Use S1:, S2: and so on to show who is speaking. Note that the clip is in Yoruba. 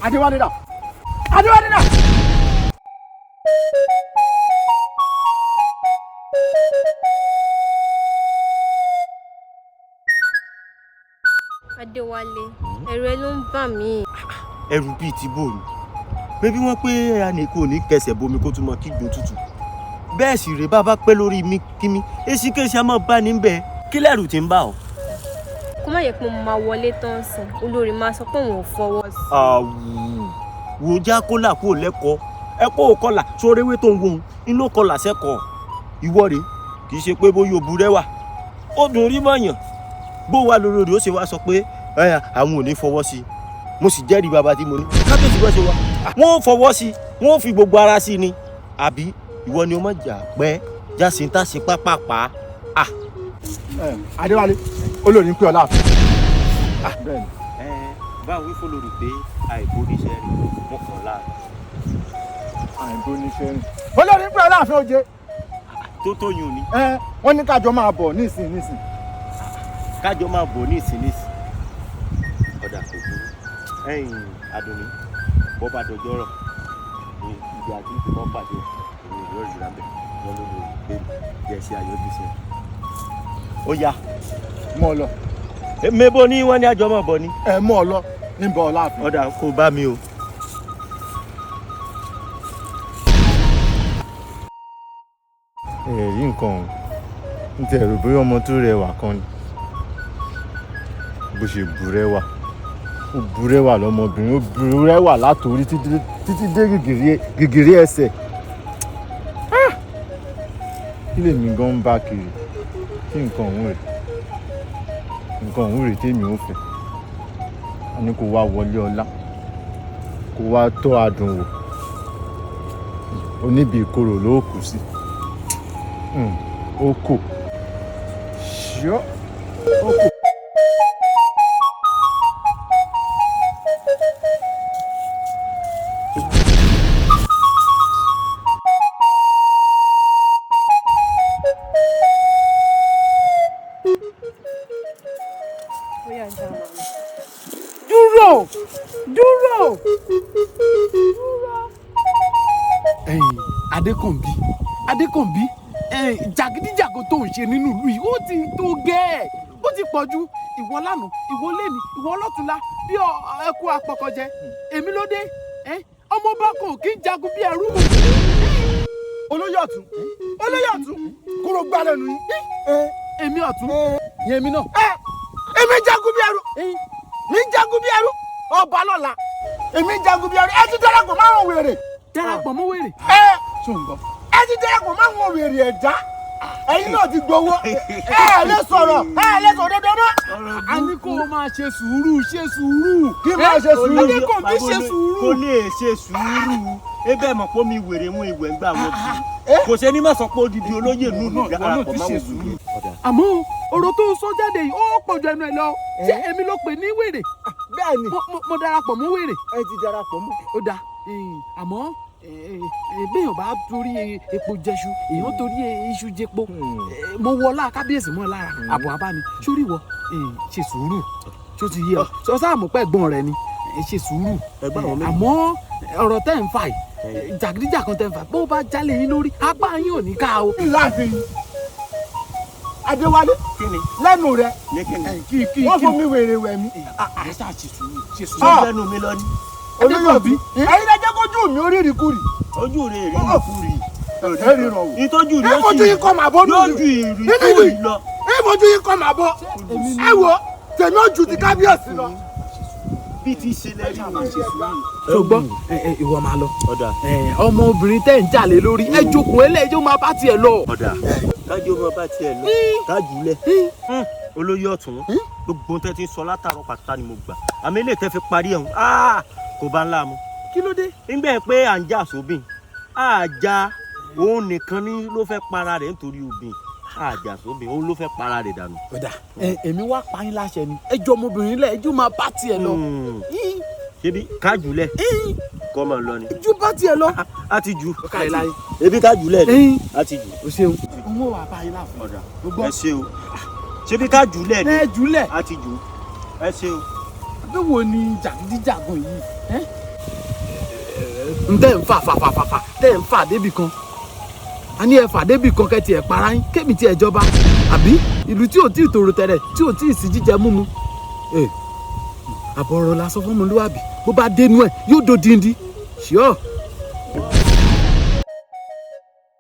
S1: Adéwálé dà. Adéwálé dà.
S2: Adéwálé, ẹ̀rù ẹ ló ń bà mí.
S3: Ẹ̀rù bíi ti bò ní. Bébí wọ́n pé àníkò ní kẹsẹ̀ bomi kó tún mọ kí gbó tutù. Bẹ́ẹ̀ sì rèé bá pẹ́ lórí mi kíní. Èsì kéṣe a máa bá níbẹ̀. Kí lẹ́rù ti ń bà ọ́?
S2: Kó má yẹ pé mo máa wọlé tán sìn. Olórí máa sọ pé òun ò fọwọ́ sí.
S3: Wò já kólà kúrò lẹ́kọ̀ọ́. Ẹ kó o kọlà sórí ewé tó ń wo inú kọlà sẹ́kọ̀ọ́. Ìwọ rèé kì í ṣe pé bóyá òbú rẹ wà. Ó dùn rí mọ̀yàn. Bó wà lórí ó ṣe wá sọ pé àwọn ò ní fọwọ́ sí i. Mo sì jẹ́rìí bàbá tí mo ní. Kábíyèsí bọ́ ṣe wá. Wọ́n fọwọ́ sí i, wọ́n fi gbogbo ara sí i ni. Àbí ìwọ ni o má jà pẹ́ jáse ń tàṣe pápápá.
S1: Adéwálé olórí ń pè ọ́ láàfin.
S3: Báwo wí fọlọ́rì pé àìbóníṣẹ́ rẹ̀ wọ́n kàn láàrin.
S1: Àìbóníṣẹ́ rẹ̀. Olórí ń pè ọ́ láàfin oje.
S3: Tó yùn ni.
S1: Wọ́n ní kájọ máa bọ̀ nísìn.
S3: Kájọ máa bọ̀ nísìn. Ọ̀dà kò burú. Àdùnní bọ́ bá dọjọ́ rọ̀ ní ibi àti ìfipọ́ pàdé òun ìlú ọ̀rọ̀ ìlànà wọn ló lò pé jẹ́ sí ayọ́jú sí ẹ. Ó yá
S1: mọ́ ọ lọ.
S3: Mebo ní wọ́n ní àjọ mọ̀ bọ̀ ni.
S1: Mọ́ ọ lọ níbọ̀ ọ láàfin.
S3: Ọ̀dà kò bá mi o.
S4: Rí nǹkan ọ̀hún ń tẹ̀ rò bóyá ọmọ tó rẹwà kan ni bó ṣe burẹ́wà ó burẹ́wà lọ́mọbìnrin ó burẹ́wà látòrí títí dé gìgìrí ẹsẹ̀ kí lèmi gan ń bá kiri kí nǹkan ọ̀hún rè tèmi ò fẹ́ a ní kó wá wọlé ọlá kó wá tọ́ adùn wò oníbi ìkorò ló kù sí ó kò ṣọ́ ó kò.
S1: Dúró. Adékànbí jàgídíjàgò tó ń ṣe nínú ìlú yìí ó ti tó gẹ́ẹ̀ ó ti pọ̀ jù ìwọ lánàá ìwọ lẹ́ni ìwọ lọ́tùnla bí ẹkú apọkọjẹ èmi ló dé ọmọ bá kò kí ń jagun bí ẹrú. olóyè ọ̀tún kúrò gbá lẹ́nu yìí. èmi ọ̀tún yẹn mi náà. èmi jagun bí ẹrú mi jagun bí ẹrú ọba lọ́la èmi jagun bí ẹrú ẹ ti darapọ̀ máwọn wèrè. darapọ̀ mọ́ wèrè. ṣùgbọ́n ẹ ti darapọ̀ máwọn wèrè ẹ̀dá ẹ̀yin náà ti gbowó lè sọ̀rọ̀ dandan mọ́. a ní kó o máa ṣe sùúrù kí máa ṣe sùúrù. Adékànbí ṣe sùúrù.
S3: kó lè ṣe sùúrù ebe mọ̀ pé mi wèrè mú ìwẹ̀ ńgbà wọn bí kò ṣe ní má sọ pé odidi olóyè nùnú darapọ̀ máwọn wèrè.
S1: àmọ́ ọ̀rọ̀ tó sọ jáde yìí ó pọ̀ jù ẹnu ẹ̀ lọ ṣé èmi ló pè ní wèrè. bẹ́ẹ̀ni mo darapọ̀ mọ́ wèrè. ẹ ti darapọ̀ mọ́. ó dáa àmọ́ béèyàn bá torí epo jẹṣu èèyàn torí iṣu jẹpo mo wọlá kábíyèsí mọ́ lára àbọ̀ abáni sórí wọ ṣe sùúrù tó ti yé ọ sọ sáàmù pẹ́ gbọ́n rẹ ni ṣe sùúrù àmọ́ ọ̀rọ̀ tẹ́ ń fà yìí jàgídíjàgan tẹ́ ń fà bó bá jálè yín lórí apá yín ò ní ká o. láàfin Adéwálé lẹ́nu rẹ̀ wọ́n fún mi wèrè wẹ̀ mí.
S3: ṣe sùúrù lẹ́nu mi lọ ní.
S1: Olóyọ̀bí ẹ̀yin lẹ́jẹ́ kójú mi ó rírì kúrì.
S3: ojú rẹ̀ rí kúrì. ìtọ́jú rẹ̀
S1: ẹ fojú yín kọ́ màá bọ́ nínú
S3: ìrì lọ.
S1: ẹ fojú yín kọ́ màá bọ́. ẹ wo tèmi ó ju ti kábíyèsí lọ.
S3: bí ti ṣe lẹ́rìí máa ṣe sùúrù.
S1: ṣùgbọ́n ìwọ máa lọ ọmọbìnrin tẹ́ ń jalè lórí ẹ jókòó ẹlẹ́jọ́ máa bá tiẹ̀ lọ.
S3: kájú ọmọ bá tiẹ̀ lọ kájúlẹ̀ olóyè ọ̀tún gbogbo tẹ́ ti sọ látàrọ pàtàkì ni mo gbà àmì ilé tẹ́ fi parí ẹ̀hún kò bá ńlá mu.
S1: kí ló dé.
S3: nígbà pé à ń jà sóbìn àjà òun nìkan ni ló fẹ́ para rẹ̀ nítorí obìn àjà sóbìn òun ló fẹ́ para rẹ̀ dànù.
S1: ọ̀dà èmi wá pa yín láṣẹ ni ẹjọ́ ọmọbìnrin lẹ̀ ẹjọ́ máa bá tiẹ̀ lọ.
S3: ṣebí kájúlẹ̀ kọ́ máa lọ ni.
S1: ẹjọ́ bá tiẹ̀ lọ.
S3: a ti jù ebi kájúlẹ̀ ni a ti jù.
S1: o ṣeun ọmọ wa bá yín láàfin.
S3: ọ̀dà ẹ ṣe o ṣebí kájúlẹ̀ ni.
S1: ẹ jùlẹ̀.
S3: a ti jù ẹ ṣe o.
S1: àbẹ̀wò ni jàgídíjàgan yìí ntẹ́ ń fà tẹ́ ń fà débì kan a ní ẹ fà débì kan kẹ́ tiẹ̀ para yín kémi tiẹ̀ jọba àbí ìlú tí ò tí ì tòrò tẹ̀rẹ̀ tí ò tí ì sí jíjẹ múmu àbọ̀rọ̀ la sọ fún ọmọlúwàbí bó bá dénú ẹ̀ yóò dòdìndín ṣíọ́.